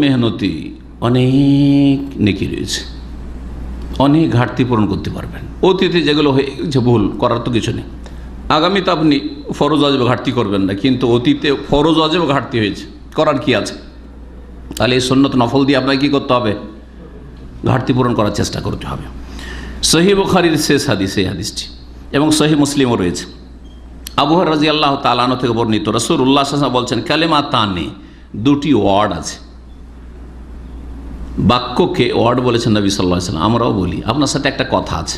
মেহনতি অনেক নেকি রয়েছে, অনেক ঘাটতি পূরণ করতে পারবেন। অতীতে যেগুলো হয়ে গেছে ভুল করার তো কিছু নেই। আগামীতে আপনি ফরজ ওয়াজিব ঘাটতি করবেন না, কিন্তু অতীতে ফরজ ওয়াজিব ঘাটতি হয়েছে, করার কি আছে? তাহলে এই সুন্নত নফল দিয়ে আপনাকে কী করতে হবে? ঘাটতি পূরণ করার চেষ্টা করতে হবে। সহিহ বুখারীর শেষ হাদিস এই হাদিসটি, এবং সহিহ মুসলিমও রয়েছে। আবু হুরায়রা রাদিয়াল্লাহু তাআলা আনহু থেকে বর্ণিত, রাসূলুল্লাহ সাল্লাল্লাহু আলাইহি ওয়াসাল্লাম বলছেন, কালেমাতানে, দুটি ওয়ার্ড আছে। বাক্যকে ওয়ার্ড বলেছেন নবী সাল্লাল্লাহু আলাইহি ওয়াসাল্লাম, আমরাও বলি। আপনার সাথে একটা কথা আছে,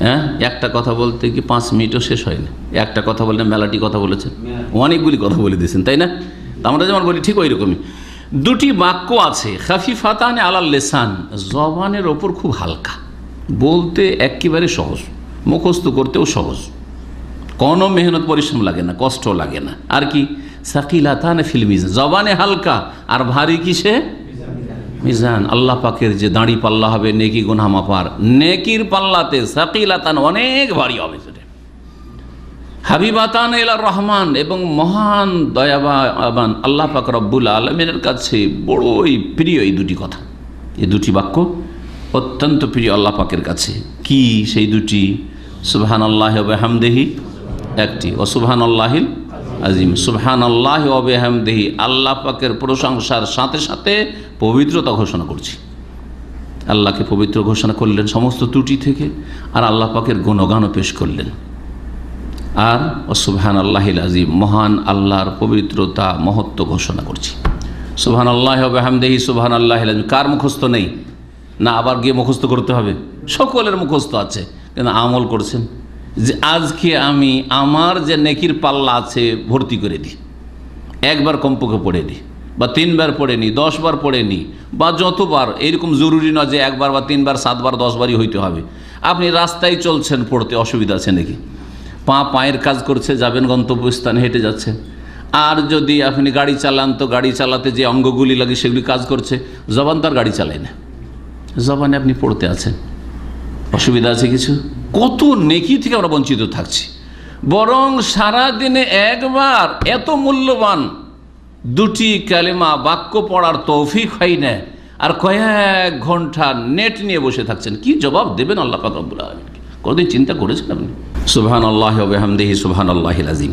হ্যাঁ, একটা কথা বলতে কি 5 মিনিটও শেষ হয় না। একটা কথা বললে মেলাটি কথা বলেছেন, অনেকগুলি কথা বলে দিয়েছেন, তাই না? আমরা যেমন বলি ঠিক ওই রকমই। দুটি বাক্য আছে, খাফিফাতানে আলাল লিসান, জবানের ওপর খুব হালকা, বলতে একেবারে সহজ, মুখস্থ করতেও সহজ, কোনো মেহনত পরিশ্রম লাগে না, কষ্ট লাগে না। আর কি? সাকিলাতানে ফিল মিজান, জবানে হালকা আর ভারী কিসে? মিজান, আল্লাহ পাকের যে দাঁড়ি পাল্লা হবে নেকি গুনাহ মাপার, নেকির পাল্লাতে সাকিলাতান অনেক ভারী হবে সেটা। হাবিবাতান ইলার রহমান, এবং মহান দয়াবান আল্লাহ পাক রব্বুল আলামিনের কাছে বড়ই প্রিয় এই দুটি কথা, এই দুটি বাক্য অত্যন্ত প্রিয় আল্লাহ পাকের কাছে। কি সেই দুটি? সুবহানাল্লাহি ওয়া বিহামদিহি একটি, ও সুবহানাল্লাহিল আজিম। সুবহানাল্লাহি ওয়া বিহামদিহি, আল্লাহ পাকের প্রশংসার সাথে সাথে পবিত্রতা ঘোষণা করছি। আল্লাহকে পবিত্র ঘোষণা করলেন সমস্ত ত্রুটি থেকে, আর আল্লাহ পাকের গুণগানও পেশ করলেন। আর ও সুবহানাল্লাহিল আজিম, মহান আল্লাহর পবিত্রতা মহত্ব ঘোষণা করছি। সুবহানাল্লাহি ওয়া বিহামদিহি সুবহানাল্লাহিল আজিম কার মুখস্থ নেই? না আবার গিয়ে মুখস্থ করতে হবে? সকলের মুখস্থ আছে, কিন্তু আমল করছেন যে আজকে আমি আমার যে নেকির পাল্লা আছে ভর্তি করে দিই, একবার কমপক্ষে পড়ে নিই, বা 3 বার পড়ে নিই, 10 বার পড়ে নিই, বা যতবার। এরকম জরুরি নয় যে একবার বা 3 বার 7 বার 10 বারই হইতে হবে। আপনি রাস্তায় চলছেন, পড়তে অসুবিধা আছে নাকি? পায়ের কাজ করছে, যাবেন গন্তব্যস্থানে, হেঁটে যাচ্ছেন। আর যদি আপনি গাড়ি চালান, তো গাড়ি চালাতে যে অঙ্গগুলি লাগে সেগুলি কাজ করছে। জবান তো আর গাড়ি চালায় না, জবানে আপনি পড়তে আছেন, অসুবিধা আছে কিছু? কত নেকি থেকে আমরা বঞ্চিত থাকছি। বরং সারা দিনে একবার এত মূল্যবান দুটি কালেমা বাক্য পড়ার তৌফিক হয় না, আর কয়েক ঘন্টা নেট নিয়ে বসে থাকছেন। কি জবাব দেবেন আল্লাহ পাক রব্বুল আলামিনকে? কোনদিন চিন্তা করেছেন আপনি? সুবহানাল্লাহি ওয়া বিহামদিহি সুবহানাল্লাহিল আযীম।